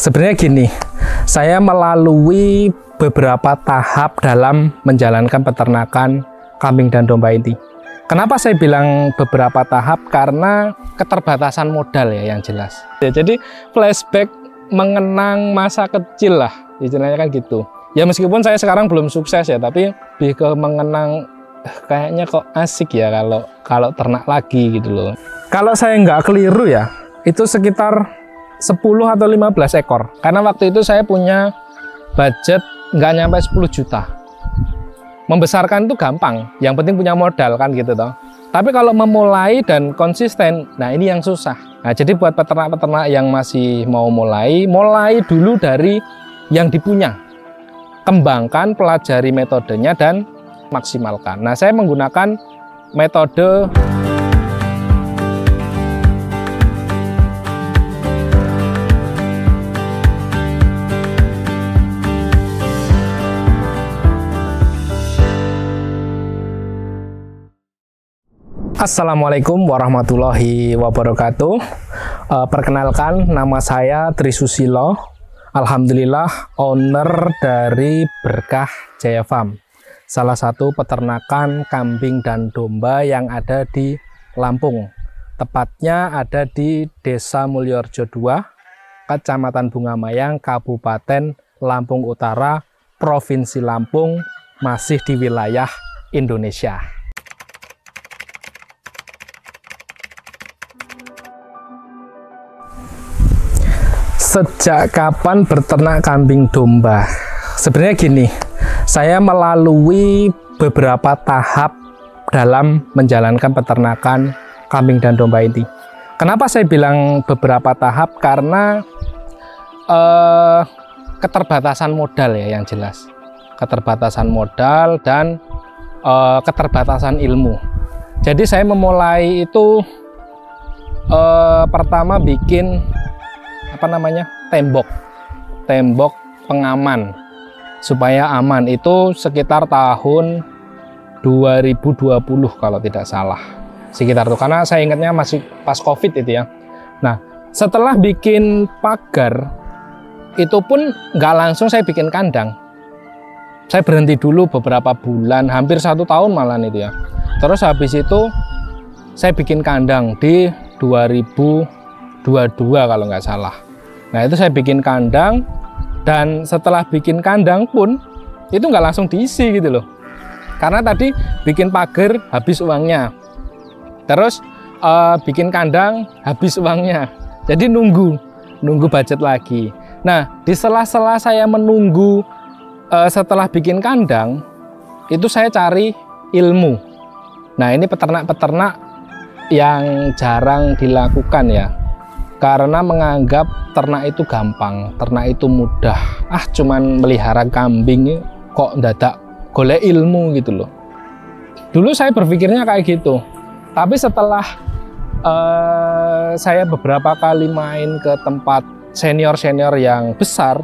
Sebenarnya gini, saya melalui beberapa tahap dalam menjalankan peternakan kambing dan domba ini. Kenapa saya bilang beberapa tahap? Karena keterbatasan modal ya yang jelas. Ya, jadi flashback mengenang masa kecil lah, istilahnya kan gitu. Ya meskipun saya sekarang belum sukses ya, tapi lebih ke mengenang kayaknya kok asik ya kalau ternak lagi gitu loh. Kalau saya nggak keliru ya, itu sekitar 10 atau 15 ekor. Karena waktu itu saya punya budget nggak nyampe 10 juta. Membesarkan itu gampang, yang penting punya modal kan gitu toh. Tapi kalau memulai dan konsisten, nah ini yang susah. Nah jadi buat peternak-peternak yang masih mau mulai dulu dari yang dipunya. Kembangkan, pelajari metodenya dan maksimalkan. Nah saya menggunakan metode Assalamualaikum warahmatullahi wabarakatuh. Perkenalkan, nama saya Tri Susilo. Alhamdulillah owner dari Berkah Jaya Farm, salah satu peternakan kambing dan domba yang ada di Lampung. Tepatnya ada di Desa Mulyorejo 2, Kecamatan Bungamayang, Kabupaten Lampung Utara, Provinsi Lampung, masih di wilayah Indonesia. Sejak kapan berternak kambing domba? Sebenarnya gini, saya melalui beberapa tahap dalam menjalankan peternakan kambing dan domba ini. Kenapa saya bilang beberapa tahap? Karena keterbatasan modal ya yang jelas. Keterbatasan modal dan keterbatasan ilmu. Jadi saya memulai itu pertama bikin tembok pengaman supaya aman. Itu sekitar tahun 2020 kalau tidak salah, sekitar itu, karena saya ingatnya masih pas COVID itu ya. Nah setelah bikin pagar itu pun nggak langsung saya bikin kandang, saya berhenti dulu beberapa bulan, hampir 1 tahun malah itu ya. Terus habis itu saya bikin kandang di 2022 kalau nggak salah. Nah itu saya bikin kandang, dan setelah bikin kandang pun itu nggak langsung diisi gitu loh, karena tadi bikin pagar habis uangnya, terus bikin kandang habis uangnya, jadi nunggu budget lagi. Nah di sela-sela saya menunggu setelah bikin kandang itu saya cari ilmu. Nah ini peternak-peternak yang jarang dilakukan ya, karena menganggap ternak itu gampang, ternak itu mudah. Cuman melihara kambing kok dadak golek ilmu gitu loh. Dulu saya berpikirnya kayak gitu. Tapi setelah saya beberapa kali main ke tempat senior-senior yang besar,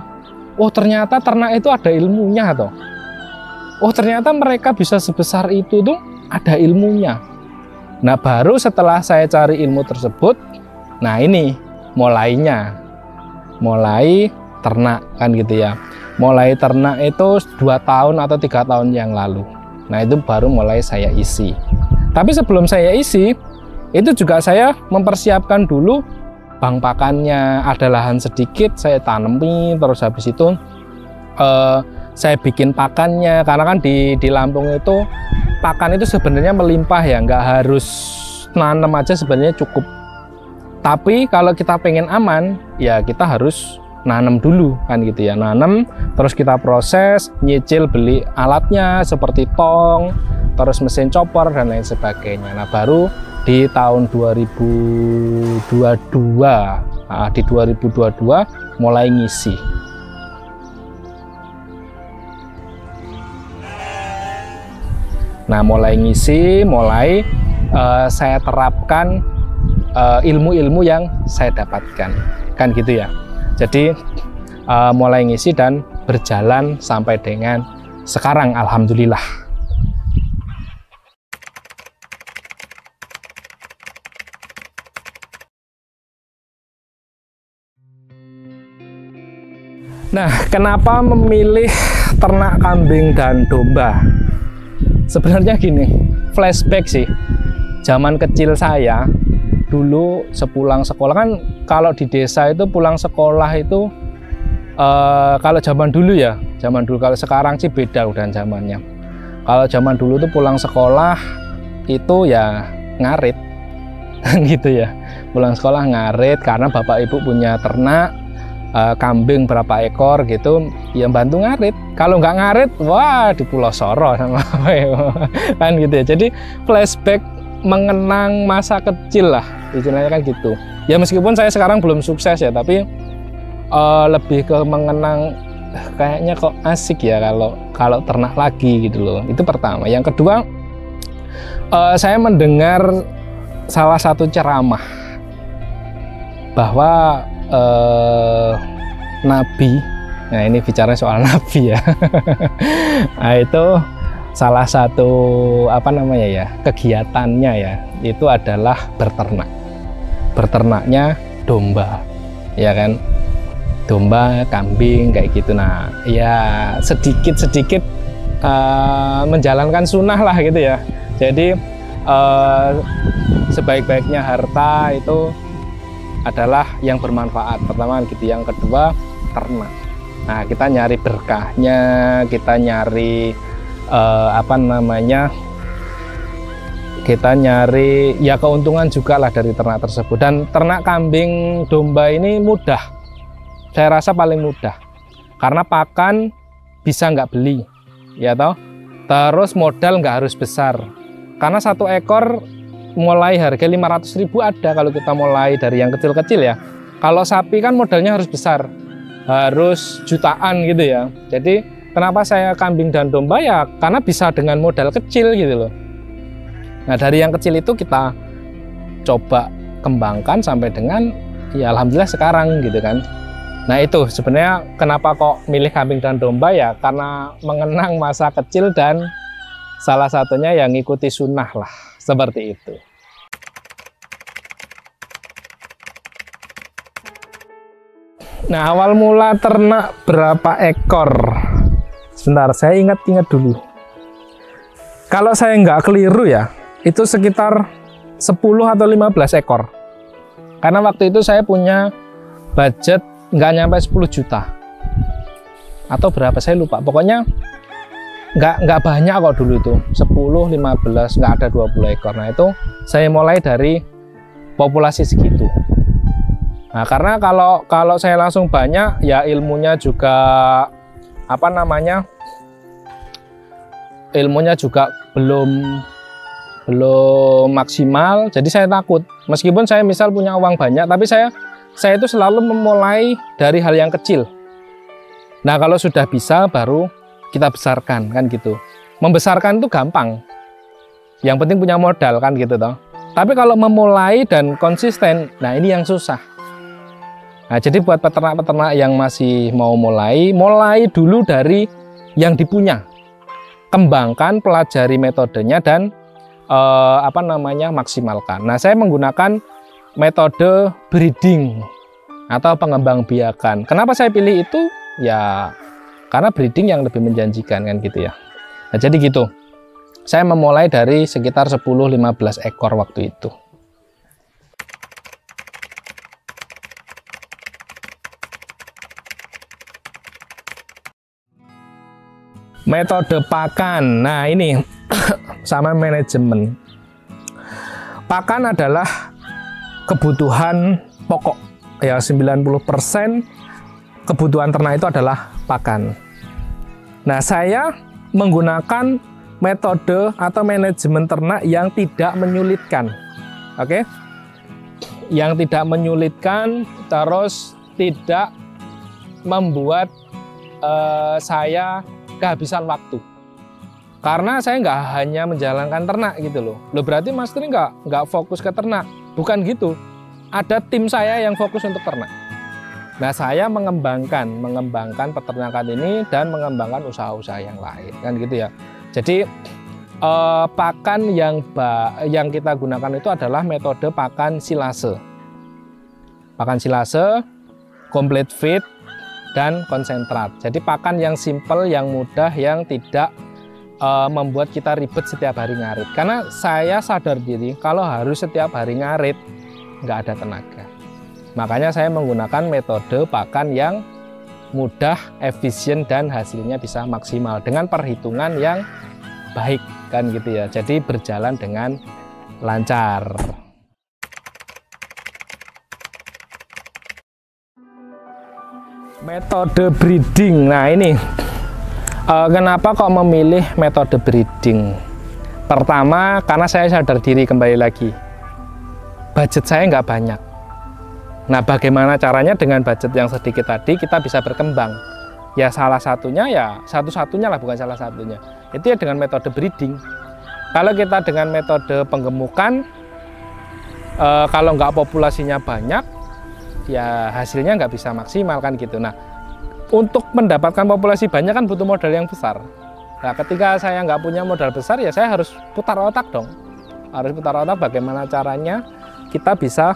oh ternyata ternak itu ada ilmunya toh. Oh ternyata mereka bisa sebesar itu tuh ada ilmunya. Nah baru setelah saya cari ilmu tersebut, nah ini mulai ternak kan gitu ya. Mulai ternak itu 2 tahun atau 3 tahun yang lalu. Nah itu baru mulai saya isi. Tapi sebelum saya isi itu juga saya mempersiapkan dulu bang pakannya. Ada lahan sedikit saya tanemi, terus habis itu saya bikin pakannya, karena kan di Lampung itu pakan itu sebenarnya melimpah ya, nggak harus nanam aja sebenarnya cukup. Tapi kalau kita pengen aman, ya kita harus nanam dulu kan gitu ya. Nanam, terus kita proses, nyicil beli alatnya seperti tong, terus mesin chopper dan lain sebagainya. Nah baru di tahun 2022, di 2022 mulai ngisi. Nah mulai ngisi, saya terapkan ilmu-ilmu yang saya dapatkan kan gitu ya. Jadi mulai ngisi dan berjalan sampai dengan sekarang, alhamdulillah. Nah, kenapa memilih ternak kambing dan domba? Sebenarnya gini, flashback sih. Zaman kecil saya, dulu sepulang sekolah kan, kalau di desa itu pulang sekolah itu, kalau zaman dulu ya, kalau sekarang sih beda udah zamannya. Kalau zaman dulu tuh pulang sekolah itu ya ngarit, gitu ya. Pulang sekolah ngarit karena bapak ibu punya ternak, kambing berapa ekor gitu, ya bantu ngarit. Kalau nggak ngarit, wah di Pulau Soro sama kan gitu ya. Jadi flashback mengenang masa kecil lah, istilahnya kan gitu. Ya meskipun saya sekarang belum sukses ya, tapi lebih ke mengenang, kayaknya kok asik ya kalau ternak lagi gitu loh. Itu pertama. Yang kedua, saya mendengar salah satu ceramah bahwa Nabi, nah ini bicara soal Nabi ya. Nah, itu salah satu kegiatannya ya, itu adalah berternak. Berternaknya domba, ya kan? Domba, kambing kayak gitu. Nah, ya sedikit-sedikit menjalankan sunnah lah gitu ya. Jadi sebaik-baiknya harta itu adalah yang bermanfaat, pertama gitu. Yang kedua, ternak. Nah, kita nyari berkahnya, kita nyari kita nyari ya keuntungan juga lah dari ternak tersebut. Dan ternak kambing domba ini mudah, saya rasa paling mudah, karena pakan bisa nggak beli, ya toh. Terus modal nggak harus besar, karena satu ekor mulai harga 500.000 ada kalau kita mulai dari yang kecil-kecil ya. Kalau sapi kan modalnya harus besar, harus jutaan gitu ya. Jadi kenapa saya kambing dan domba ya karena bisa dengan modal kecil gitu loh. Nah, dari yang kecil itu kita coba kembangkan sampai dengan ya alhamdulillah sekarang gitu kan. Nah, itu sebenarnya kenapa kok milih kambing dan domba ya karena mengenang masa kecil dan salah satunya yang ngikuti sunnah lah, seperti itu. Nah, awal mula ternak berapa ekor? Sebentar, saya ingat-ingat dulu. Kalau saya nggak keliru ya, itu sekitar 10 atau 15 ekor. Karena waktu itu saya punya budget nggak nyampe 10 juta. Atau berapa, saya lupa. Pokoknya nggak banyak kok dulu itu, 10, 15, nggak ada 20 ekor. Nah, itu saya mulai dari populasi segitu. Nah, karena kalau saya langsung banyak ya ilmunya juga ilmunya juga belum maksimal. Jadi saya takut, meskipun saya misal punya uang banyak, tapi saya itu selalu memulai dari hal yang kecil. Nah, kalau sudah bisa baru kita besarkan kan gitu. Membesarkan itu gampang, yang penting punya modal kan gitu toh. Tapi kalau memulai dan konsisten, nah ini yang susah. Nah, jadi buat peternak-peternak yang masih mau mulai dulu dari yang dipunya, kembangkan, pelajari metodenya dan maksimalkan. Nah, saya menggunakan metode breeding atau pengembangbiakan. Kenapa saya pilih itu? Ya karena breeding yang lebih menjanjikan kan gitu ya. Nah, jadi gitu. Saya memulai dari sekitar 10-15 ekor waktu itu. Metode pakan. Nah, ini sama manajemen. Pakan adalah kebutuhan pokok. Ya, 90% kebutuhan ternak itu adalah pakan. Nah, saya menggunakan metode atau manajemen ternak yang tidak menyulitkan. Oke? Yang tidak menyulitkan, terus tidak membuat saya kehabisan waktu. Karena saya nggak hanya menjalankan ternak gitu loh. Loh, berarti Mas Tri nggak fokus ke ternak. Bukan gitu. Ada tim saya yang fokus untuk ternak. Nah, saya mengembangkan peternakan ini dan mengembangkan usaha-usaha yang lain kan gitu ya. Jadi pakan yang kita gunakan itu adalah metode pakan silase. Pakan silase, complete feed, dan konsentrat. Jadi pakan yang simple, yang mudah, yang tidak membuat kita ribet setiap hari ngarit. Karena saya sadar diri kalau harus setiap hari ngarit nggak ada tenaga. Makanya saya menggunakan metode pakan yang mudah, efisien, dan hasilnya bisa maksimal dengan perhitungan yang baik kan gitu ya. Jadi berjalan dengan lancar. Metode breeding. Nah ini kenapa kok memilih metode breeding? Pertama, karena saya sadar diri, kembali lagi, budget saya nggak banyak. Nah, bagaimana caranya dengan budget yang sedikit tadi kita bisa berkembang? Ya salah satunya, ya satu-satunya lah, bukan salah satunya, itu ya dengan metode breeding. Kalau kita dengan metode penggemukan, kalau nggak populasinya banyak, ya hasilnya nggak bisa maksimal kan gitu. Nah, untuk mendapatkan populasi banyak kan butuh modal yang besar. Nah, ketika saya nggak punya modal besar, ya saya harus putar otak dong. Harus putar otak bagaimana caranya kita bisa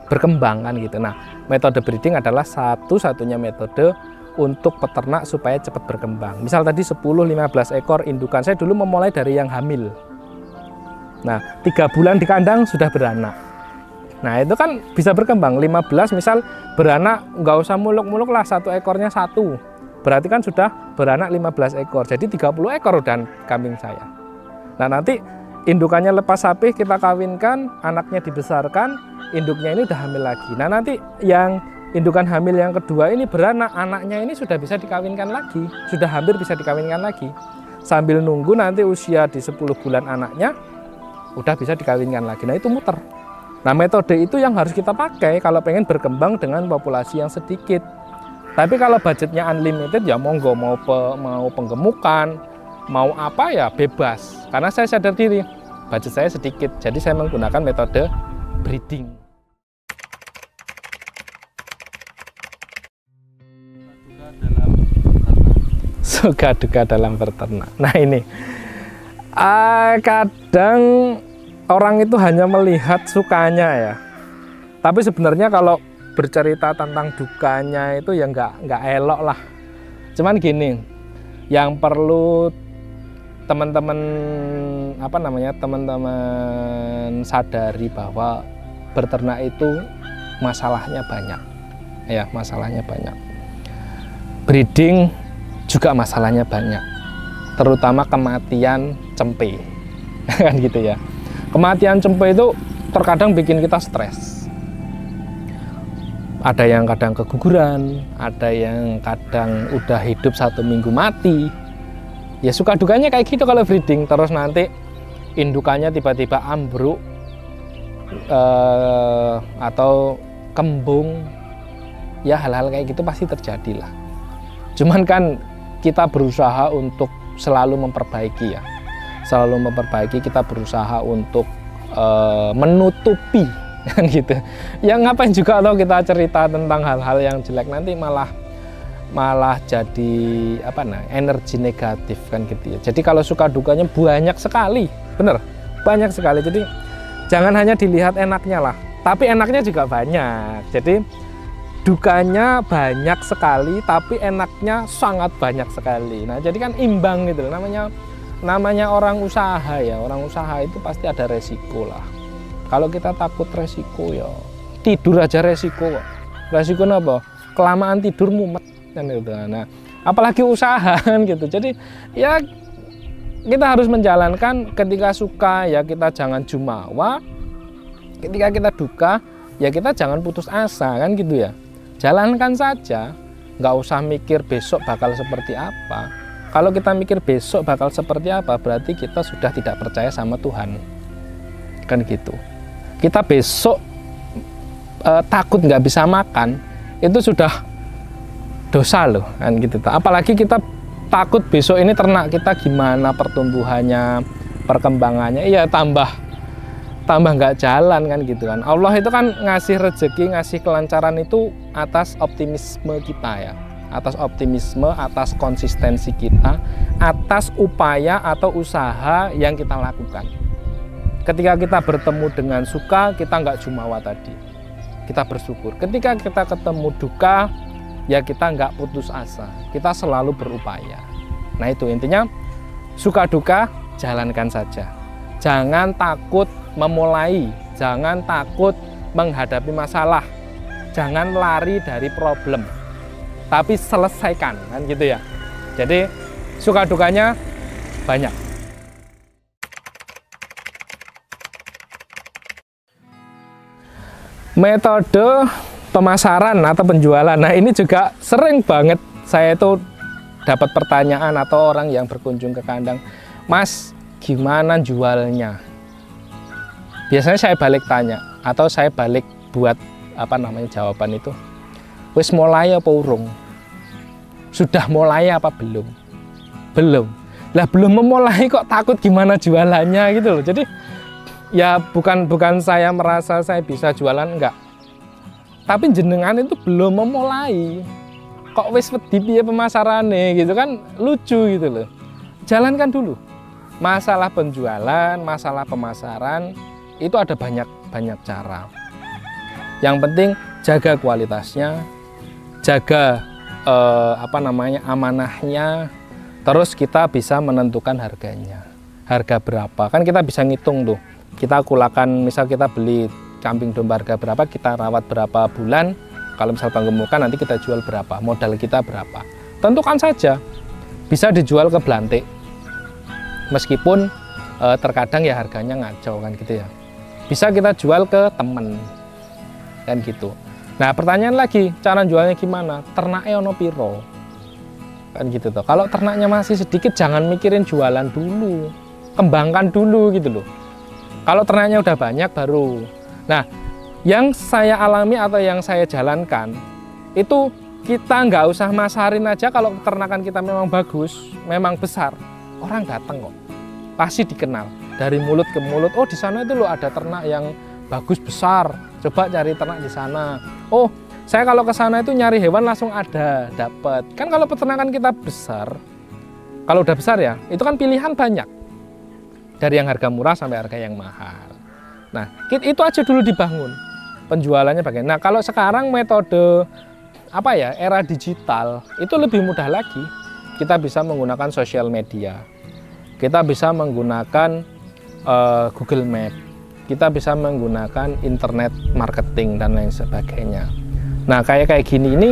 berkembang kan gitu. Nah, metode breeding adalah satu-satunya metode untuk peternak supaya cepat berkembang. Misal tadi 10-15 ekor indukan, saya dulu memulai dari yang hamil. Nah, 3 bulan di kandang sudah beranak. Nah, itu kan bisa berkembang. 15 misal beranak, nggak usah muluk-muluk lah, 1 ekornya 1. Berarti kan sudah beranak 15 ekor. Jadi 30 ekor udah kambing saya. Nah, nanti indukannya lepas sapih, kita kawinkan, anaknya dibesarkan, induknya ini udah hamil lagi. Nah, nanti yang indukan hamil yang kedua ini beranak, anaknya ini sudah bisa dikawinkan lagi. Sudah hampir bisa dikawinkan lagi. Sambil nunggu nanti usia di 10 bulan anaknya, udah bisa dikawinkan lagi. Nah, itu muter. Nah, metode itu yang harus kita pakai kalau pengen berkembang dengan populasi yang sedikit. Tapi kalau budgetnya unlimited, ya monggo, mau penggemukan, mau apa ya bebas. Karena saya sadar diri, budget saya sedikit, jadi saya menggunakan metode breeding. Suka duka dalam berternak. Nah ini, kadang orang itu hanya melihat sukanya ya, tapi sebenarnya kalau bercerita tentang dukanya itu ya nggak elok lah. Cuman gini, yang perlu teman-teman teman-teman sadari bahwa berternak itu masalahnya banyak, ya masalahnya banyak. Breeding juga masalahnya banyak, terutama kematian cempe, kan gitu ya. Kematian cempe itu terkadang bikin kita stres. Ada yang kadang keguguran, ada yang kadang udah hidup 1 minggu mati. Ya suka dukanya kayak gitu kalau breeding. Terus nanti indukannya tiba-tiba ambruk atau kembung. Ya hal-hal kayak gitu pasti terjadi lah. Cuman kan kita berusaha untuk selalu memperbaiki ya. Selalu memperbaiki, kita berusaha untuk menutupi kan gitu. Ya ngapain juga atau kita cerita tentang hal-hal yang jelek, nanti malah jadi energi negatif kan gitu ya. Jadi kalau suka dukanya banyak sekali, bener, banyak sekali. Jadi jangan hanya dilihat enaknya lah, tapi enaknya juga banyak. Jadi dukanya banyak sekali, tapi enaknya sangat banyak sekali. Nah jadi kan imbang gitu, namanya orang usaha ya. Orang usaha itu pasti ada resiko lah. Kalau kita takut resiko ya tidur aja resiko. Resiko apa? Kelamaan tidur mumet kan gitu. Nah, apalagi usaha kan gitu. Jadi ya kita harus menjalankan, ketika suka ya kita jangan jumawa. Ketika kita duka ya kita jangan putus asa kan gitu ya. Jalankan saja, nggak usah mikir besok bakal seperti apa. Kalau kita mikir besok bakal seperti apa, berarti kita sudah tidak percaya sama Tuhan. Kan gitu. Kita besok takut nggak bisa makan, itu sudah dosa loh, kan gitu. Apalagi kita takut besok ini ternak kita gimana pertumbuhannya, perkembangannya, iya tambah nggak jalan kan gitu kan. Allah itu kan ngasih rezeki, ngasih kelancaran itu atas optimisme kita ya. Atas optimisme, atas konsistensi kita, atas upaya atau usaha yang kita lakukan. Ketika kita bertemu dengan suka, kita nggak jumawa tadi, kita bersyukur. Ketika kita ketemu duka, ya kita nggak putus asa, kita selalu berupaya. Nah itu intinya, suka duka jalankan saja. Jangan takut memulai, jangan takut menghadapi masalah, jangan lari dari problem, tapi selesaikan, kan gitu ya. Jadi suka dukanya banyak. Metode pemasaran atau penjualan, nah ini juga sering banget saya itu dapat pertanyaan atau orang yang berkunjung ke kandang, Mas gimana jualnya? Biasanya saya balik tanya atau saya balik buat jawaban itu, wis mulai apa urung? Sudah mulai apa belum? Belum. Lah belum memulai kok takut gimana jualannya gitu loh. Jadi ya bukan saya merasa saya bisa jualan, enggak. Tapi jenengan itu belum memulai. Kok wis wedi piye pemasarane gitu kan, lucu gitu loh. Jalankan dulu. Masalah penjualan, masalah pemasaran itu ada banyak cara. Yang penting jaga kualitasnya, jaga amanahnya, terus kita bisa menentukan harganya. Harga berapa? Kan kita bisa ngitung tuh. Kita kulakan, misal kita beli kambing domba harga berapa, kita rawat berapa bulan, kalau misal penggemukan nanti kita jual berapa, modal kita berapa. Tentukan saja. Bisa dijual ke Blantik. Meskipun terkadang ya harganya ngaco kan gitu ya. Bisa kita jual ke temen. Kan gitu. Nah, pertanyaan lagi, cara jualnya gimana? Ternaknya ono piro? Kan gitu tuh. Kalau ternaknya masih sedikit, jangan mikirin jualan dulu. Kembangkan dulu gitu loh. Kalau ternaknya udah banyak baru. Nah, yang saya alami atau yang saya jalankan itu kita nggak usah masarin aja. Kalau peternakan kita memang bagus, memang besar, orang datang kok, pasti dikenal dari mulut ke mulut. Oh di sana itu loh ada ternak yang bagus besar, coba cari ternak di sana. Oh saya kalau ke sana itu nyari hewan langsung ada, dapat. Kan kalau peternakan kita besar, kalau udah besar ya, itu kan pilihan banyak. Dari yang harga murah sampai harga yang mahal. Nah, itu aja dulu dibangun. Penjualannya bagaimana? Nah, kalau sekarang metode era digital itu lebih mudah lagi. Kita bisa menggunakan sosial media. Kita bisa menggunakan Google Map. Kita bisa menggunakan internet marketing dan lain sebagainya. Nah, kayak gini ini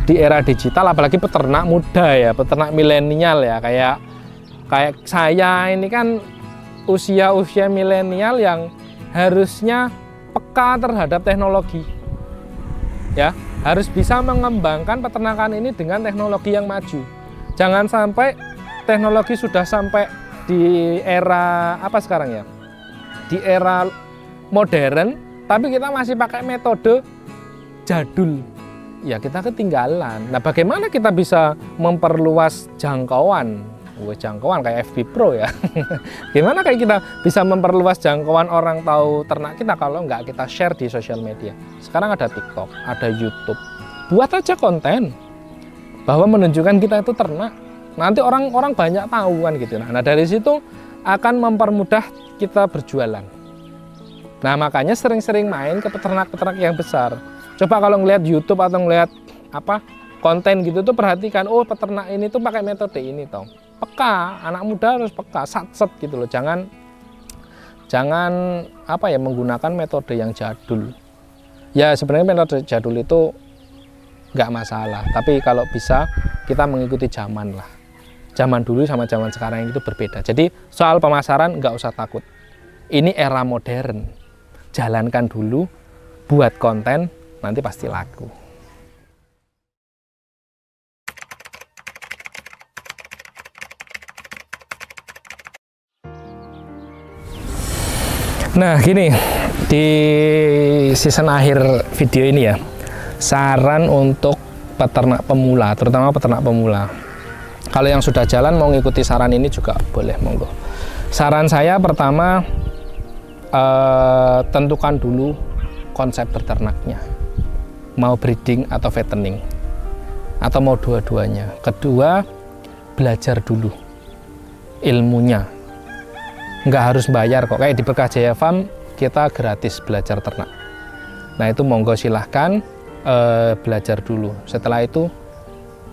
di era digital, apalagi peternak muda ya, peternak milenial ya, kayak saya ini kan usia milenial yang harusnya peka terhadap teknologi, ya harus bisa mengembangkan peternakan ini dengan teknologi yang maju. Jangan sampai teknologi sudah sampai di era sekarang ya, di era modern, tapi kita masih pakai metode jadul, ya kita ketinggalan. Nah, bagaimana kita bisa memperluas jangkauan kayak FB Pro ya. Gimana kayak kita bisa memperluas jangkauan orang tahu ternak kita kalau nggak kita share di sosial media. Sekarang ada TikTok, ada YouTube. Buat aja konten bahwa menunjukkan kita itu ternak. Nanti orang banyak tahu kan gitu. Nah dari situ akan mempermudah kita berjualan. Nah makanya sering-sering main ke peternak-peternak yang besar. Coba kalau ngelihat YouTube atau ngelihat konten gitu tuh perhatikan, oh peternak ini tuh pakai metode ini toh. Peka, anak muda harus peka, satset gitu loh. Jangan menggunakan metode yang jadul. Ya sebenarnya metode jadul itu nggak masalah, tapi kalau bisa kita mengikuti zaman lah. Zaman dulu sama zaman sekarang itu berbeda. Jadi soal pemasaran nggak usah takut. Ini era modern. Jalankan dulu, buat konten, nanti pasti laku. Nah gini, di season akhir video ini ya, saran untuk peternak pemula, terutama peternak pemula. Kalau yang sudah jalan mau ngikuti saran ini juga boleh, monggo. Saran saya pertama, tentukan dulu konsep beternaknya, mau breeding atau fattening, atau mau dua-duanya. Kedua, belajar dulu ilmunya. Nggak harus bayar kok, kayak di Berkah Jaya Farm kita gratis belajar ternak. Nah itu monggo silahkan belajar dulu. Setelah itu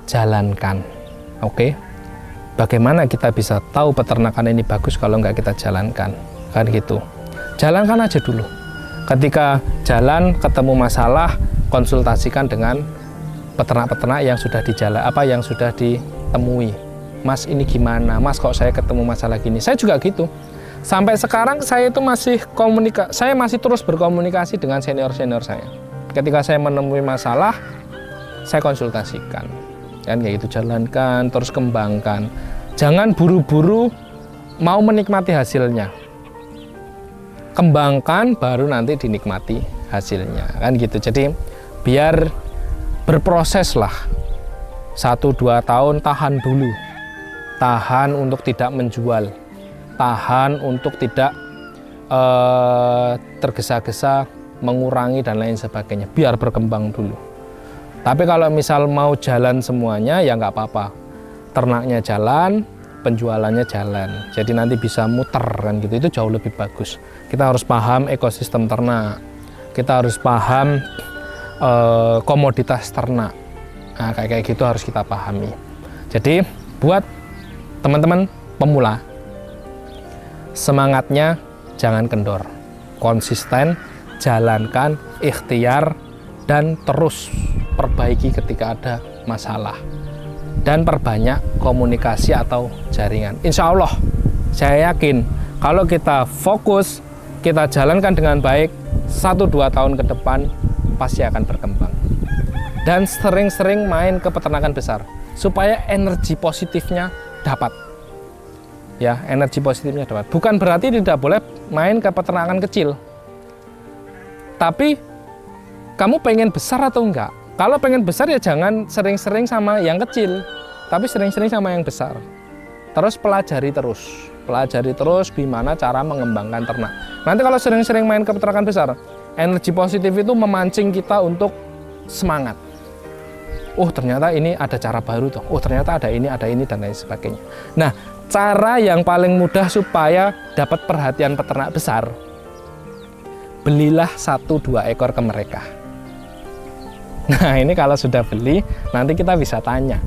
jalankan. Oke, bagaimana kita bisa tahu peternakan ini bagus kalau nggak kita jalankan? Kan gitu. Jalankan aja dulu. Ketika jalan ketemu masalah, konsultasikan dengan peternak-peternak yang sudah yang sudah ditemui. Mas, ini gimana? Mas, kok saya ketemu masalah gini? Saya juga gitu. Sampai sekarang saya itu masih terus berkomunikasi dengan senior-senior saya. Ketika saya menemui masalah, saya konsultasikan. Kan kayak gitu, jalankan, terus kembangkan. Jangan buru-buru mau menikmati hasilnya. Kembangkan baru nanti dinikmati hasilnya. Kan gitu. Jadi biar berproses lah. 1-2 tahun tahan dulu. Tahan untuk tidak menjual. Tahan untuk tidak tergesa-gesa mengurangi dan lain sebagainya, biar berkembang dulu. Tapi kalau misal mau jalan semuanya ya nggak apa-apa, ternaknya jalan, penjualannya jalan, jadi nanti bisa muter kan gitu, itu jauh lebih bagus. Kita harus paham ekosistem ternak, kita harus paham komoditas ternak. Nah, kayak gitu harus kita pahami. Jadi buat teman-teman pemula, semangatnya jangan kendor, konsisten, jalankan, ikhtiar, dan terus perbaiki ketika ada masalah, dan perbanyak komunikasi atau jaringan. Insya Allah saya yakin kalau kita fokus, kita jalankan dengan baik, 1-2 tahun ke depan pasti akan berkembang. Dan sering-sering main ke peternakan besar supaya energi positifnya dapat. Ya, energi positifnya dapat. Bukan berarti tidak boleh main ke peternakan kecil. Tapi kamu pengen besar atau enggak? Kalau pengen besar ya jangan sering-sering sama yang kecil, tapi sering-sering sama yang besar. Terus pelajari terus gimana cara mengembangkan ternak. Nanti kalau sering-sering main ke peternakan besar, energi positif itu memancing kita untuk semangat. Oh, ternyata ini ada cara baru tuh. Oh, ternyata ada ini dan lain sebagainya. Nah, cara yang paling mudah supaya dapat perhatian peternak besar, belilah 1-2 ekor ke mereka. Nah, ini kalau sudah beli, nanti kita bisa tanya.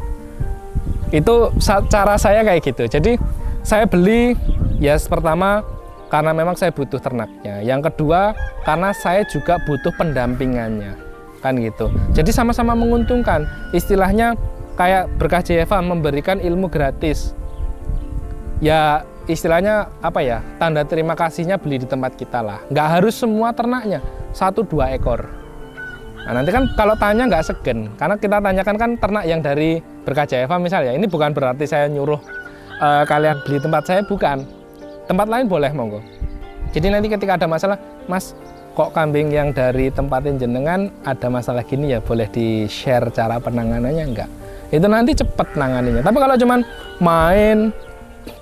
Itu cara saya kayak gitu. Jadi saya beli ya pertama karena memang saya butuh ternaknya. Yang kedua karena saya juga butuh pendampingannya. Kan gitu. Jadi sama-sama menguntungkan. Istilahnya kayak Berkah JFA memberikan ilmu gratis. Ya istilahnya apa ya, tanda terima kasihnya beli di tempat kita lah. Nggak harus semua ternaknya, 1-2 ekor. Nah, nanti kan kalau tanya nggak segen, karena kita tanyakan kan ternak yang dari Berkah JFA misalnya. Ini bukan berarti saya nyuruh kalian beli tempat saya, bukan. Tempat lain boleh monggo. Jadi nanti ketika ada masalah, Mas, kok kambing yang dari tempatin jenengan ada masalah gini ya, boleh di-share cara penanganannya enggak? Itu nanti cepet nanganinya. Tapi kalau cuman main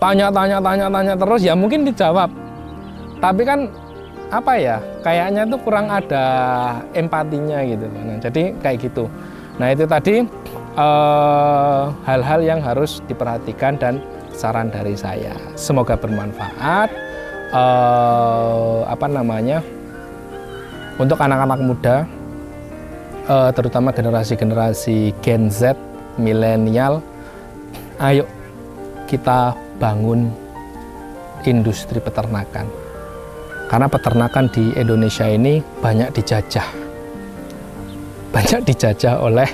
tanya terus ya mungkin dijawab. Tapi kan apa ya, kayaknya tuh kurang ada empatinya gitu. Nah, jadi kayak gitu. Nah, itu tadi hal-hal yang harus diperhatikan dan saran dari saya. Semoga bermanfaat. Untuk anak-anak muda, terutama generasi Gen Z, milenial, ayo kita bangun industri peternakan. Karena peternakan di Indonesia ini banyak dijajah oleh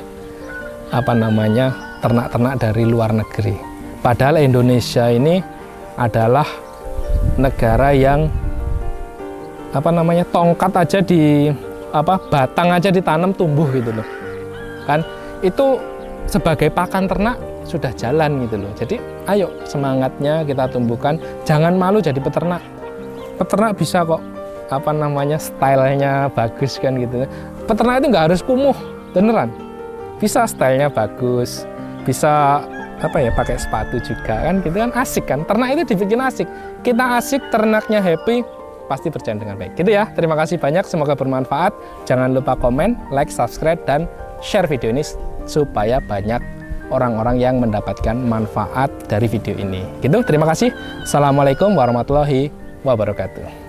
ternak-ternak dari luar negeri. Padahal Indonesia ini adalah negara yang tongkat aja batang aja ditanam tumbuh gitu loh. Kan itu sebagai pakan ternak sudah jalan gitu loh. Jadi ayo semangatnya kita tumbuhkan, jangan malu jadi peternak. Peternak bisa kok stylenya bagus kan gitu. Peternak itu nggak harus kumuh, beneran. Bisa stylenya bagus, bisa pakai sepatu juga kan gitu kan, asik kan. Ternak itu dibikin asik. Kita asik, ternaknya happy, pasti berjalan dengan baik. Gitu ya. Terima kasih banyak, semoga bermanfaat. Jangan lupa komen, like, subscribe, dan share video ini supaya banyak orang-orang yang mendapatkan manfaat dari video ini. Gitu. Terima kasih. Assalamualaikum warahmatullahi wabarakatuh.